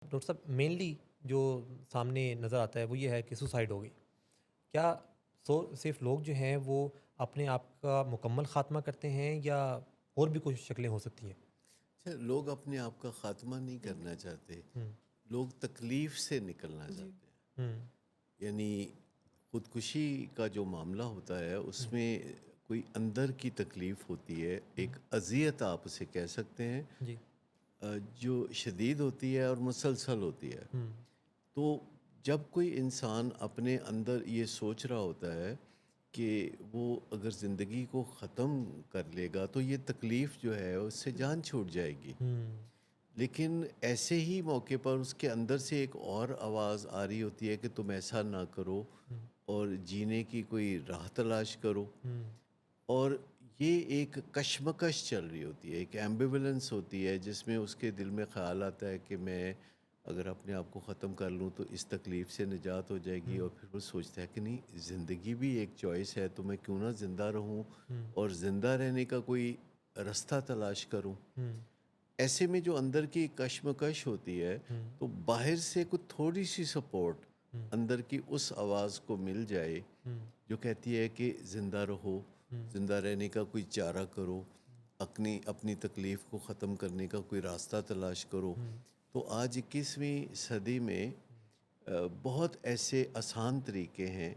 Doctor صاحب mainly جو سامنے نظر آتا ہے وہ یہ ہے کہ سوسائڈ ہو گئی. کیا صرف لوگ جو ہیں وہ اپنے آپ کا مکمل خاتمہ کرتے ہیں یا اور بھی کچھ شکلیں ہو سکتی ہیں؟ اچھا، لوگ اپنے آپ کا خاتمہ نہیں کرنا چاہتے، ہوں. لوگ تکلیف سے نکلنا چاہتے ہیں. ہوں. یعنی خودکشی کا جو معاملہ ہوتا ہے اس ہوں. میں کوئی اندر کی تکلیف ہوتی ہے، ہوں. ایک اذیت آپ اسے کہہ سکتے ہیں، جی. جو شدید ہوتی ہے اور مسلسل ہوتی ہے. ہوں. تو جب کوئی انسان اپنے اندر یہ سوچ رہا ہوتا ہے کہ وہ اگر زندگی کو ختم کر لے گا تو یہ تکلیف جو ہے اس سے جان چھوٹ جائے گی. ہوں. لیکن ایسے ہی موقع پر اس کے اندر سے ایک اور آواز آ رہی ہوتی ہے کہ تم ایسا نہ کرو ہوں. اور جینے کی کوئی راہ تلاش کرو. ہوں. اور یہ ایک کشمکش چل رہی ہوتی ہے، ایک ایمبیولنس ہوتی ہے جس میں اس کے دل میں خیال آتا ہے کہ میں اگر اپنے آپ کو ختم کر لوں تو اس تکلیف سے نجات ہو جائے گی، ہوں. اور پھر وہ سوچتا ہے کہ نہیں، زندگی بھی ایک چوائس ہے تو میں کیوں نہ زندہ رہوں ہوں. اور زندہ رہنے کا کوئی رستہ تلاش کروں. ہوں. ایسے میں جو اندر کی کشمکش ہوتی ہے ہوں. تو باہر سے کچھ تھوڑی سی سپورٹ ہوں. اندر کی اس آواز کو مل جائے ہوں. جو کہتی ہے کہ زندہ رہو، ہوں. زندہ رہنے کا کوئی چارہ کرو، اپنی تکلیف کو ختم کرنے کا کوئی راستہ تلاش کرو. ہوں. تو آج 21ویں صدی میں بہت ایسے آسان طریقے ہیں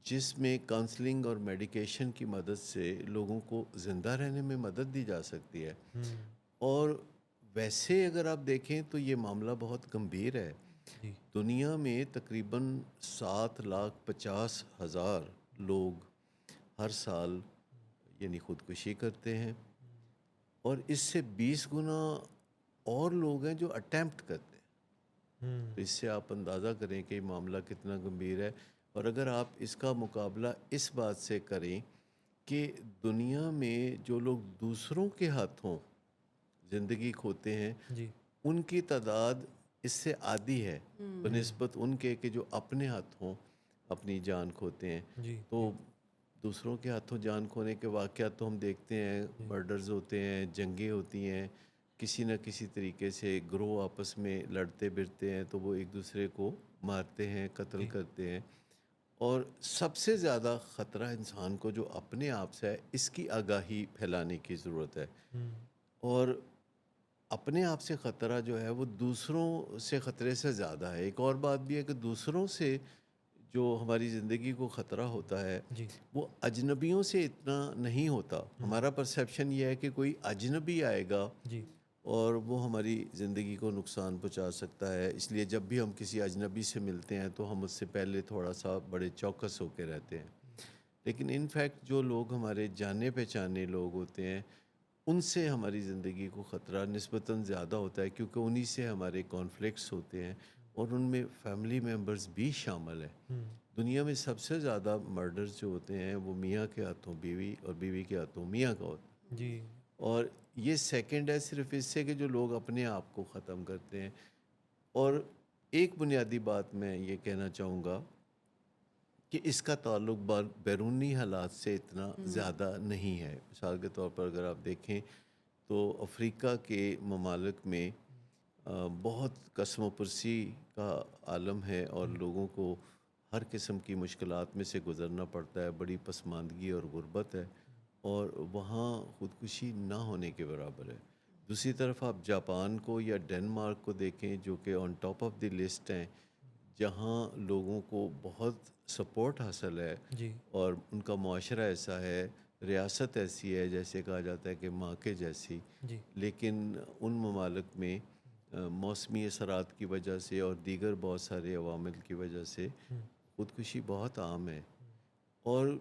جس میں کاؤنسلنگ اور میڈیکیشن کی مدد سے لوگوں کو زندہ رہنے میں مدد دی جا سکتی ہے. ہوں. اور ویسے اگر آپ دیکھیں تو یہ معاملہ بہت گمبھیر ہے. جی. دنیا میں تقریباً 7,50,000 لوگ ہر سال یعنی خودکشی کرتے ہیں، اور اس سے 20 گنا اور لوگ ہیں جو اٹیمپٹ کرتے ہیں. ہوں. تو اس سے آپ اندازہ کریں کہ یہ معاملہ کتنا گمبھیر ہے. اور اگر آپ اس کا مقابلہ اس بات سے کریں کہ دنیا میں جو لوگ دوسروں کے ہاتھوں زندگی کھوتے ہیں جی. ان کی تعداد اس سے آدھی ہے بنسبت ان کے کہ جو اپنے ہاتھوں اپنی جان کھوتے ہیں. جی. جی. تو دوسروں کے ہاتھوں جان کھونے کے واقعات تو ہم دیکھتے ہیں، جی. مرڈرز ہوتے ہیں، جنگیں ہوتی ہیں، کسی نہ کسی طریقے سے گروہ آپس میں لڑتے بھرتے ہیں تو وہ ایک دوسرے کو مارتے ہیں، قتل جی. کرتے ہیں. اور سب سے زیادہ خطرہ انسان کو جو اپنے آپ سے ہے، اس کی آگاہی پھیلانے کی ضرورت ہے. ہوں. اور اپنے آپ سے خطرہ جو ہے وہ دوسروں سے خطرے سے زیادہ ہے. ایک اور بات بھی ہے کہ دوسروں سے جو ہماری زندگی کو خطرہ ہوتا ہے جی. وہ اجنبیوں سے اتنا نہیں ہوتا. ہوں. ہمارا پرسیپشن یہ ہے کہ کوئی اجنبی آئے گا جی. اور وہ ہماری زندگی کو نقصان پہنچا سکتا ہے، اس لیے جب بھی ہم کسی اجنبی سے ملتے ہیں تو ہم اس سے پہلے تھوڑا سا بڑے چوکس ہو کے رہتے ہیں. لیکن ان فیکٹ جو لوگ ہمارے جانے پہچانے لوگ ہوتے ہیں ان سے ہماری زندگی کو خطرہ نسبتاً زیادہ ہوتا ہے، کیونکہ انہی سے ہمارے کانفلکٹس ہوتے ہیں اور ان میں فیملی ممبرز بھی شامل ہیں. ہوں. دنیا میں سب سے زیادہ مرڈرز جو ہوتے ہیں وہ میاں کے ہاتھوں بیوی اور بیوی کے ہاتھوں میاں کا ہوتا ہے. جی. اور یہ سیکنڈ ہے صرف اس سے کہ جو لوگ اپنے آپ کو ختم کرتے ہیں. اور ایک بنیادی بات میں یہ کہنا چاہوں گا کہ اس کا تعلق بیرونی حالات سے اتنا زیادہ نہیں ہے. مثال کے طور پر اگر آپ دیکھیں تو افریقہ کے ممالک میں بہت قسم و پرسی کا عالم ہے اور لوگوں کو ہر قسم کی مشکلات میں سے گزرنا پڑتا ہے، بڑی پسماندگی اور غربت ہے، اور وہاں خودکشی نہ ہونے کے برابر ہے. دوسری طرف آپ جاپان کو یا ڈنمارک کو دیکھیں جو کہ on top of the list ہیں، جہاں لوگوں کو بہت سپورٹ حاصل ہے جی. اور ان کا معاشرہ ایسا ہے، ریاست ایسی ہے جیسے کہا جاتا ہے کہ ماں کے جیسی. جی. لیکن ان ممالک میں موسمی اثرات کی وجہ سے اور دیگر بہت سارے عوامل کی وجہ سے ہوں. خودکشی بہت عام ہے. اور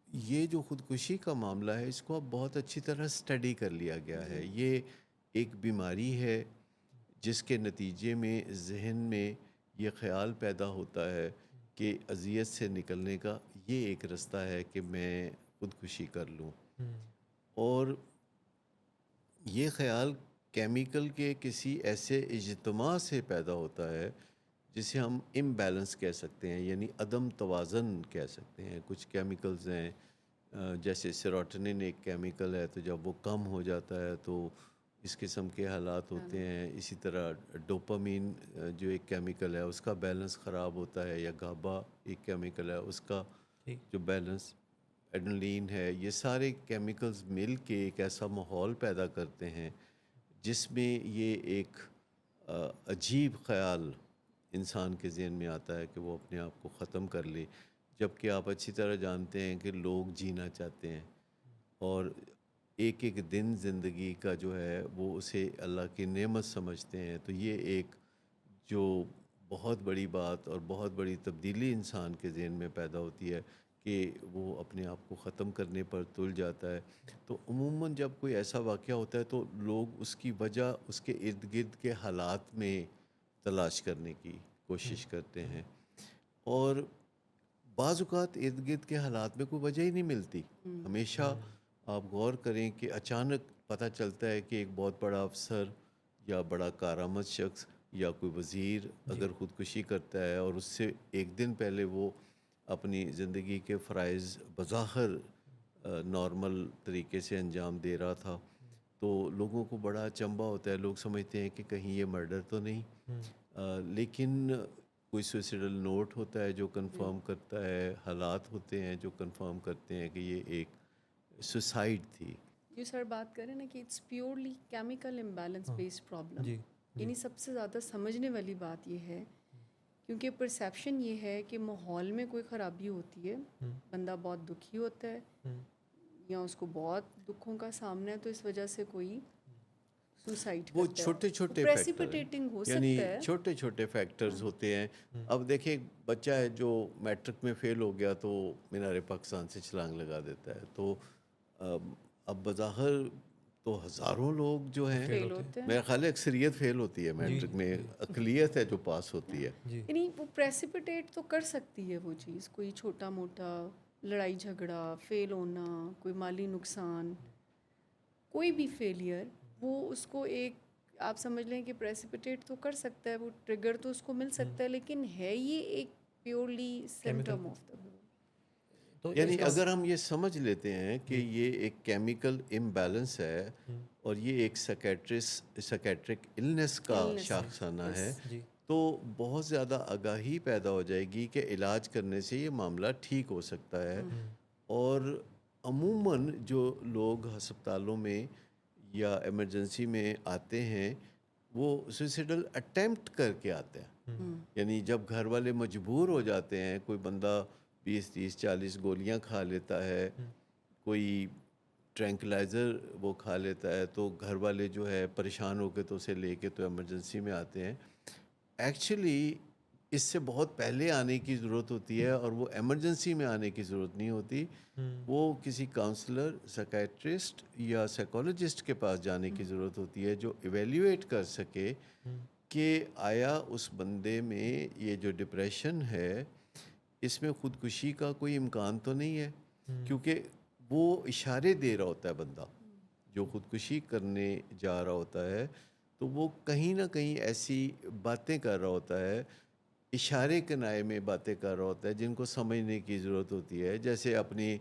یہ جو خودکشی کا معاملہ ہے اس کو اب بہت اچھی طرح اسٹڈی کر لیا گیا ہے. یہ ایک بیماری ہے جس کے نتیجے میں ذہن میں یہ خیال پیدا ہوتا ہے کہ اذیت سے نکلنے کا یہ ایک رستہ ہے کہ میں خودکشی کر لوں. ہوں. اور یہ خیال کیمیکل کے کسی ایسے اجتماع سے پیدا ہوتا ہے جسے ہم امبیلنس کہہ سکتے ہیں، یعنی عدم توازن کہہ سکتے ہیں. کچھ کیمیکلز ہیں جیسے سیروٹونن ایک کیمیکل ہے، تو جب وہ کم ہو جاتا ہے تو اس قسم کے حالات ہوتے ہیں. اسی طرح ڈوپامین جو ایک کیمیکل ہے اس کا بیلنس خراب ہوتا ہے, یا گابا ایک کیمیکل ہے اس کا ٹھیک. جو بیلنس, ایڈرنلین ہے, یہ سارے کیمیکلز مل کے ایک ایسا ماحول پیدا کرتے ہیں جس میں یہ ایک عجیب خیال انسان کے ذہن میں آتا ہے کہ وہ اپنے آپ کو ختم کر لے, جب کہ آپ اچھی طرح جانتے ہیں کہ لوگ جینا چاہتے ہیں اور ایک ایک دن زندگی کا جو ہے وہ اسے اللہ کی نعمت سمجھتے ہیں. تو یہ ایک جو بہت بڑی بات اور بہت بڑی تبدیلی انسان کے ذہن میں پیدا ہوتی ہے کہ وہ اپنے آپ کو ختم کرنے پر تل جاتا ہے. تو عموماً جب کوئی ایسا واقعہ ہوتا ہے تو لوگ اس کی وجہ اس کے ارد گرد کے حالات میں تلاش کرنے کی کوشش کرتے ہیں, اور بعض اوقات ارد گرد کے حالات میں کوئی وجہ ہی نہیں ملتی. ہمیشہ آپ غور کریں کہ اچانک پتہ چلتا ہے کہ ایک بہت بڑا افسر یا بڑا کارآمد شخص یا کوئی وزیر اگر خودکشی کرتا ہے اور اس سے ایک دن پہلے وہ اپنی زندگی کے فرائض بظاہر نارمل طریقے سے انجام دے رہا تھا, تو لوگوں کو بڑا اچنبھا ہوتا ہے. لوگ سمجھتے ہیں کہ کہیں یہ مرڈر تو نہیں, لیکن کوئی سوئسیڈل نوٹ ہوتا ہے جو کنفرم کرتا ہے, حالات ہوتے ہیں جو کنفرم کرتے ہیں کہ یہ ایک سوسائڈ تھی. جو سر بات کریں نا کہ it's purely chemical imbalance based problem, جی یعنی سب سے زیادہ سمجھنے والی بات یہ ہے کیونکہ پرسیپشن یہ ہے کہ ماحول میں کوئی خرابی ہوتی ہے, بندہ بہت دکھی ہوتا ہے یا اس کو بہت دکھوں کا سامنا ہے, تو اس وجہ سے کوئی سوسائڈ وہ کرتا چھوٹے ہے. چھوٹے فیکٹر پریسیپیٹیٹنگ ہو یعنی سکتا ہے. چھوٹے چھوٹے فیکٹرز ہوتے ہیں. اب دیکھیں ایک بچہ ہے جو میٹرک میں فیل ہو گیا تو مینار پاکستان سے چھلانگ لگا دیتا ہے, تو اب بظاہر تو ہزاروں لوگ جو ہیں, فیل ہوتے ہیں, میرا خیال ہے اکثریت فیل ہوتی ہے میٹرک میں, اقلیت ہے جو پاس ہوتی ہے. یعنی وہ پریسیپیٹیٹ تو کر سکتی ہے وہ چیز, کوئی چھوٹا موٹا لڑائی جھگڑا, فیل ہونا, کوئی مالی نقصان, کوئی بھی فیلئر, وہ اس کو ایک آپ سمجھ لیں کہ پریسیپیٹیٹ تو کر سکتا ہے, وہ ٹریگر تو اس کو مل سکتا ہے, لیکن ہے یہ ایک پیورلی سمٹم آف دا. تو یعنی اگر ہم یہ سمجھ لیتے ہیں کہ یہ ایک کیمیکل امبیلنس ہے اور یہ ایک سیکیٹرک النس کا شاخسانہ ہے, تو بہت زیادہ آگاہی پیدا ہو جائے گی کہ علاج کرنے سے یہ معاملہ ٹھیک ہو سکتا ہے. اور عموماً جو لوگ ہسپتالوں میں یا ایمرجنسی میں آتے ہیں وہ سوئسیڈل اٹیمپٹ کر کے آتے ہیں. یعنی جب گھر والے مجبور ہو جاتے ہیں, کوئی بندہ 20-30-40 گولیاں کھا لیتا ہے, کوئی ٹرینکلائزر وہ کھا لیتا ہے, تو گھر والے جو ہے پریشان ہو کے تو اسے لے کے تو ایمرجنسی میں آتے ہیں. ایکچولی اس سے بہت پہلے آنے کی ضرورت ہوتی ہے, اور وہ ایمرجنسی میں آنے کی ضرورت نہیں ہوتی. وہ کسی کاؤنسلر, سائیکیٹرسٹ یا سائیکالوجسٹ کے پاس جانے کی ضرورت ہوتی ہے جو ایویلیویٹ کر سکے کہ آیا اس بندے میں یہ جو ڈپریشن ہے اس میں خودکشی کا کوئی امکان تو نہیں ہے. کیونکہ وہ اشارے دے رہا ہوتا ہے بندہ جو خودکشی کرنے جا رہا ہوتا ہے, تو وہ کہیں نہ کہیں ایسی باتیں کر رہا ہوتا ہے, اشارے کنائے میں باتیں کر رہا ہوتا ہے جن کو سمجھنے کی ضرورت ہوتی ہے. جیسے اپنی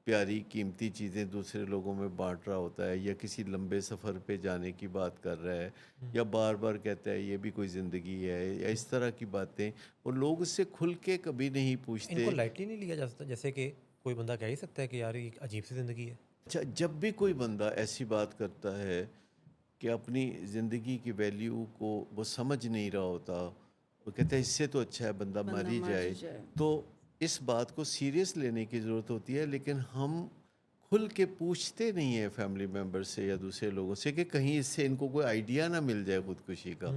پیاری قیمتی چیزیں دوسرے لوگوں میں بانٹ رہا ہوتا ہے, یا کسی لمبے سفر پہ جانے کی بات کر رہا ہے, یا بار بار کہتا ہے یہ بھی کوئی زندگی ہے, یا اس طرح کی باتیں. اور لوگ اس سے کھل کے کبھی نہیں پوچھتے. ان کو لائٹلی نہیں لیا جا سکتا, جیسے کہ کوئی بندہ کہہ ہی سکتا ہے کہ یار یہ عجیب سی زندگی ہے. اچھا, جب بھی کوئی بندہ ایسی بات کرتا ہے کہ اپنی زندگی کی ویلیو کو وہ سمجھ نہیں رہا ہوتا, وہ کہتا ہے اس سے تو اچھا ہے بندہ مر ہی جائے, تو اس بات کو سیریس لینے کی ضرورت ہوتی ہے. لیکن ہم کھل کے پوچھتے نہیں ہیں فیملی ممبر سے یا دوسرے لوگوں سے کہ کہیں اس سے ان کو کوئی آئیڈیا نہ مل جائے خودکشی کا.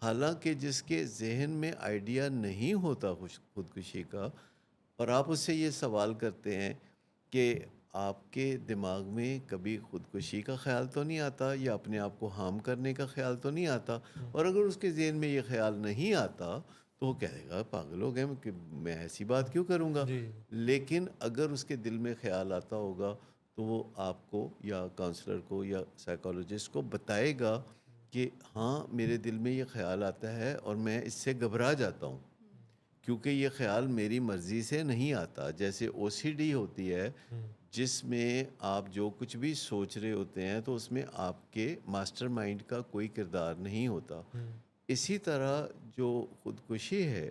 حالانکہ جس کے ذہن میں آئیڈیا نہیں ہوتا خودکشی کا, اور آپ اس سے یہ سوال کرتے ہیں کہ آپ کے دماغ میں کبھی خودکشی کا خیال تو نہیں آتا یا اپنے آپ کو ہارم کرنے کا خیال تو نہیں آتا, اور اگر اس کے ذہن میں یہ خیال نہیں آتا تو وہ کہے گا پاگل ہو گئے کہ میں ایسی بات کیوں کروں گا. لیکن اگر اس کے دل میں خیال آتا ہوگا تو وہ آپ کو یا کاؤنسلر کو یا سائیکالوجسٹ کو بتائے گا کہ ہاں میرے دل میں یہ خیال آتا ہے اور میں اس سے گھبرا جاتا ہوں. کیونکہ یہ خیال میری مرضی سے نہیں آتا. جیسے او سی ڈی ہوتی ہے جس میں آپ جو کچھ بھی سوچ رہے ہوتے ہیں تو اس میں آپ کے ماسٹر مائنڈ کا کوئی کردار نہیں ہوتا. اسی طرح جو خودکشی ہے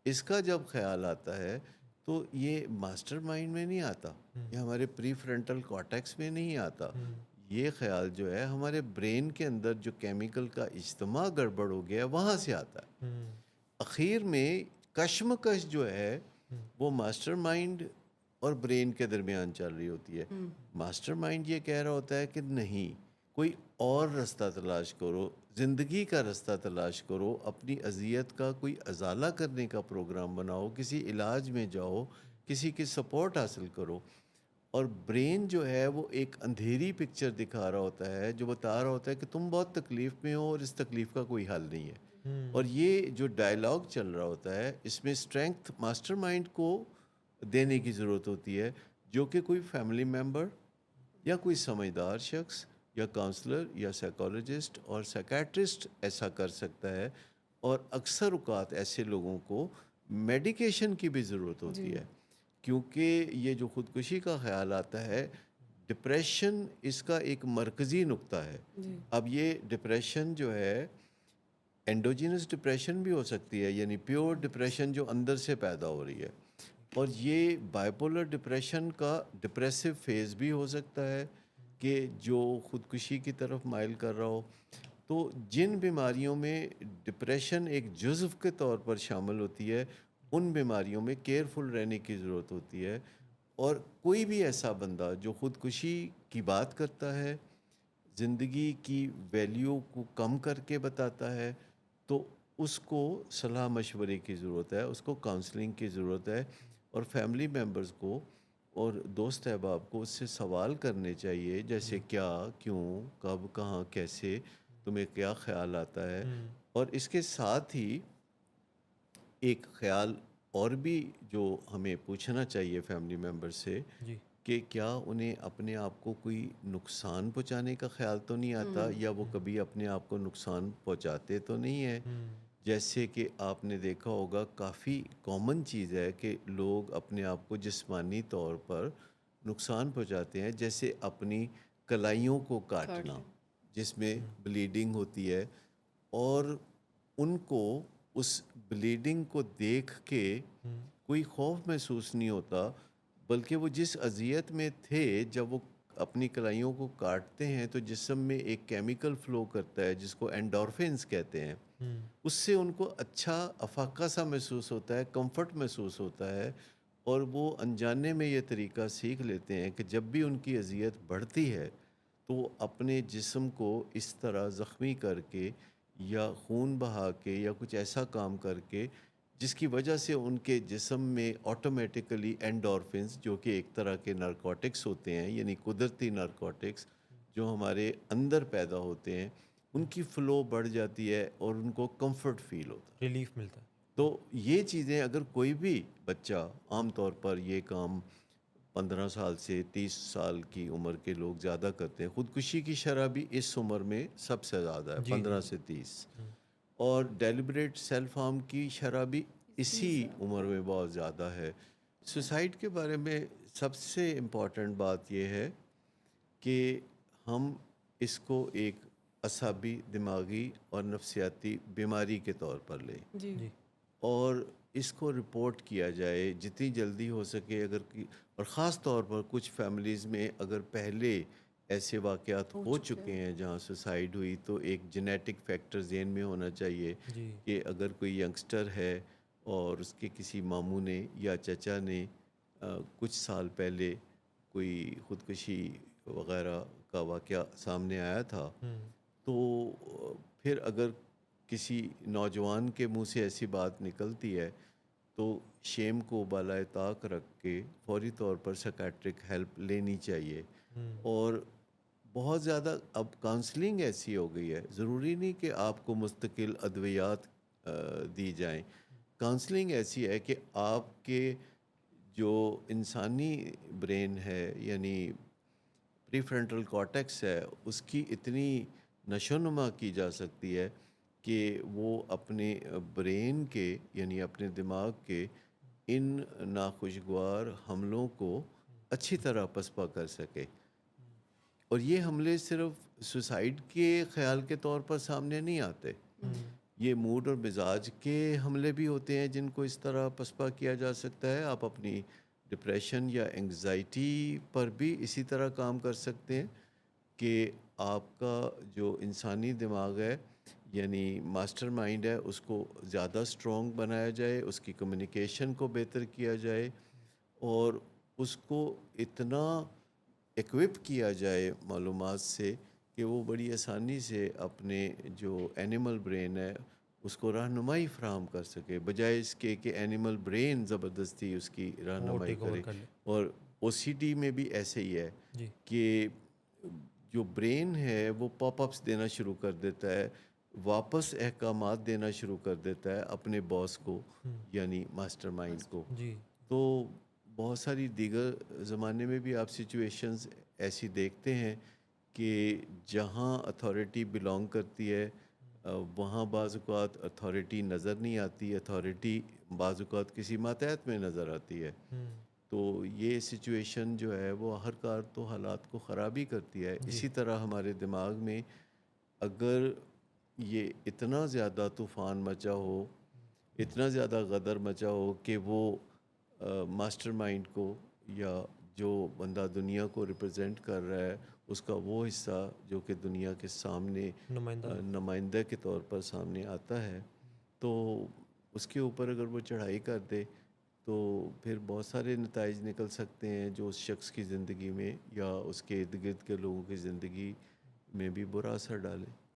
اس کا جب خیال آتا ہے تو یہ ماسٹر مائنڈ میں نہیں آتا, یہ ہمارے پری فرنٹل کارٹیکس میں نہیں آتا. یہ خیال جو ہے ہمارے برین کے اندر جو کیمیکل کا اجتماع گڑبڑ ہو گیا ہے وہاں سے آتا ہے. اخیر میں کشمکش جو ہے وہ ماسٹر مائنڈ اور برین کے درمیان چل رہی ہوتی ہے. ماسٹر مائنڈ یہ کہہ رہا ہوتا ہے کہ نہیں, کوئی اور رستہ تلاش کرو, زندگی کا رستہ تلاش کرو, اپنی اذیت کا کوئی ازالہ کرنے کا پروگرام بناؤ, کسی علاج میں جاؤ, کسی کی سپورٹ حاصل کرو. اور برین جو ہے وہ ایک اندھیری پکچر دکھا رہا ہوتا ہے جو بتا رہا ہوتا ہے کہ تم بہت تکلیف میں ہو اور اس تکلیف کا کوئی حل نہیں ہے. اور یہ جو ڈائلاگ چل رہا ہوتا ہے اس میں اسٹرینگتھ ماسٹر مائنڈ کو دینے کی ضرورت ہوتی ہے, جو کہ کوئی فیملی ممبر یا کوئی سمجھدار شخص یا کاؤنسلر یا سائیکالوجسٹ اور سائیکیٹرسٹ ایسا کر سکتا ہے. اور اکثر اوقات ایسے لوگوں کو میڈیکیشن کی بھی ضرورت ہوتی ہے, کیونکہ یہ جو خودکشی کا خیال آتا ہے, ڈپریشن اس کا ایک مرکزی نقطہ ہے. اب یہ ڈپریشن جو ہے اینڈوجینس ڈپریشن بھی ہو سکتی ہے, یعنی پیور ڈپریشن جو اندر سے پیدا ہو رہی ہے, اور یہ بائیپولر ڈپریشن کا ڈپریسو فیز بھی ہو سکتا ہے کہ جو خودکشی کی طرف مائل کر رہا ہو. تو جن بیماریوں میں ڈپریشن ایک جزو کے طور پر شامل ہوتی ہے ان بیماریوں میں کیئرفل رہنے کی ضرورت ہوتی ہے. اور کوئی بھی ایسا بندہ جو خودکشی کی بات کرتا ہے, زندگی کی ویلیو کو کم کر کے بتاتا ہے, تو اس کو صلاح مشورے کی ضرورت ہے, اس کو کاؤنسلنگ کی ضرورت ہے. اور فیملی ممبرز کو اور دوست احباب کو اس سے سوال کرنے چاہیے, جیسے کیا, کیوں, کب, کہاں, کیسے, تمہیں کیا خیال آتا ہے. اور اس کے ساتھ ہی ایک خیال اور بھی جو ہمیں پوچھنا چاہیے فیملی ممبر سے جی کہ کیا انہیں اپنے آپ کو کوئی نقصان پہنچانے کا خیال تو نہیں آتا, یا وہ کبھی اپنے آپ کو نقصان پہنچاتے تو نہیں ہیں. جیسے کہ آپ نے دیکھا ہوگا کافی کامن چیز ہے کہ لوگ اپنے آپ کو جسمانی طور پر نقصان پہنچاتے ہیں, جیسے اپنی کلائیوں کو کاٹنا جس میں بلیڈنگ ہوتی ہے, اور ان کو اس بلیڈنگ کو دیکھ کے کوئی خوف محسوس نہیں ہوتا, بلکہ وہ جس اذیت میں تھے جب وہ اپنی کلائیوں کو کاٹتے ہیں تو جسم میں ایک کیمیکل فلو کرتا ہے جس کو اینڈورفنس کہتے ہیں, اس سے ان کو اچھا افاقہ سا محسوس ہوتا ہے, کمفرٹ محسوس ہوتا ہے, اور وہ انجانے میں یہ طریقہ سیکھ لیتے ہیں کہ جب بھی ان کی اذیت بڑھتی ہے تو وہ اپنے جسم کو اس طرح زخمی کر کے یا خون بہا کے یا کچھ ایسا کام کر کے جس کی وجہ سے ان کے جسم میں آٹومیٹیکلی اینڈورفنس, جو کہ ایک طرح کے نارکوٹکس ہوتے ہیں, یعنی قدرتی نارکوٹکس جو ہمارے اندر پیدا ہوتے ہیں, ان کی فلو بڑھ جاتی ہے اور ان کو کمفرٹ فیل ہوتا ہے. ریلیف ملتا ہے. تو یہ چیزیں اگر کوئی بھی بچہ, عام طور پر یہ کام 15 سال سے 30 سال کی عمر کے لوگ زیادہ کرتے ہیں, خودکشی کی شرح بھی اس عمر میں سب سے زیادہ ہے, 15 سے 30, اور ڈیلیبریٹ سیلف ہارم کی شرح بھی اسی عمر میں بہت زیادہ ہے. سوسائڈ کے بارے میں سب سے امپورٹنٹ بات یہ ہے کہ ہم اس کو ایک اعصابی, دماغی اور نفسیاتی بیماری کے طور پر لیں, جی اور اس کو رپورٹ کیا جائے جتنی جلدی ہو سکے. اگر اور خاص طور پر کچھ فیملیز میں اگر پہلے ایسے واقعات ہو چکے ہیں جہاں سوسائڈ ہوئی, تو ایک جینیٹک فیکٹر ذہن میں ہونا چاہیے کہ اگر کوئی ینگسٹر ہے اور اس کے کسی ماموں نے یا چچا نے کچھ سال پہلے کوئی خودکشی وغیرہ کا واقعہ سامنے آیا تھا, تو پھر اگر کسی نوجوان کے منہ سے ایسی بات نکلتی ہے تو شیم کو بالائے طاق رکھ کے فوری طور پر سائیکیٹرک ہیلپ لینی چاہیے. اور بہت زیادہ اب کاؤنسلنگ ایسی ہو گئی ہے, ضروری نہیں کہ آپ کو مستقل ادویات دی جائیں. کاؤنسلنگ ایسی ہے کہ آپ کے جو انسانی برین ہے, یعنی پری فرنٹل کارٹیکس ہے, اس کی اتنی نشو و نما کی جا سکتی ہے کہ وہ اپنے برین کے یعنی اپنے دماغ کے ان ناخوشگوار حملوں کو اچھی طرح پسپا کر سکے. اور یہ حملے صرف سوسائڈ کے خیال کے طور پر سامنے نہیں آتے، یہ موڈ اور مزاج کے حملے بھی ہوتے ہیں جن کو اس طرح پسپا کیا جا سکتا ہے. آپ اپنی ڈپریشن یا انگزائٹی پر بھی اسی طرح کام کر سکتے ہیں کہ آپ کا جو انسانی دماغ ہے یعنی ماسٹر مائنڈ ہے اس کو زیادہ اسٹرانگ بنایا جائے، اس کی کمیونیکیشن کو بہتر کیا جائے اور اس کو اتنا ایکوپ کیا جائے معلومات سے کہ وہ بڑی آسانی سے اپنے جو اینیمل برین ہے اس کو رہنمائی فراہم کر سکے، بجائے اس کے کہ اینیمل برین زبردستی اس کی وہ رہنمائی ٹیک اوور کرے. کر لے. اور او سی ڈی میں بھی ایسے ہی ہے جی. کہ جو برین ہے وہ پاپ اپس دینا شروع کر دیتا ہے، واپس احکامات دینا شروع کر دیتا ہے اپنے باس کو یعنی ماسٹر مائنڈ کو. جی. تو بہت ساری دیگر زمانے میں بھی آپ سچویشنز ایسی دیکھتے ہیں کہ جہاں اتھارٹی بلانگ کرتی ہے وہاں بعض اوقات اتھارٹی نظر نہیں آتی، اتھارٹی بعض اوقات کسی ماتحت میں نظر آتی ہے. تو یہ سچویشن جو ہے وہ ہر کار تو حالات کو خراب ہی کرتی ہے. جی. اسی طرح ہمارے دماغ میں اگر یہ اتنا زیادہ طوفان مچا ہو، اتنا زیادہ غدر مچا ہو کہ وہ ماسٹر مائنڈ کو یا جو بندہ دنیا کو ریپرزینٹ کر رہا ہے اس کا وہ حصہ جو کہ دنیا کے سامنے نمائندہ. نمائندہ کے طور پر سامنے آتا ہے، تو اس کے اوپر اگر وہ چڑھائی کر دے تو پھر بہت سارے نتائج نکل سکتے ہیں جو اس شخص کی زندگی میں یا اس کے ارد گرد کے لوگوں کی زندگی میں بھی برا اثر ڈالیں.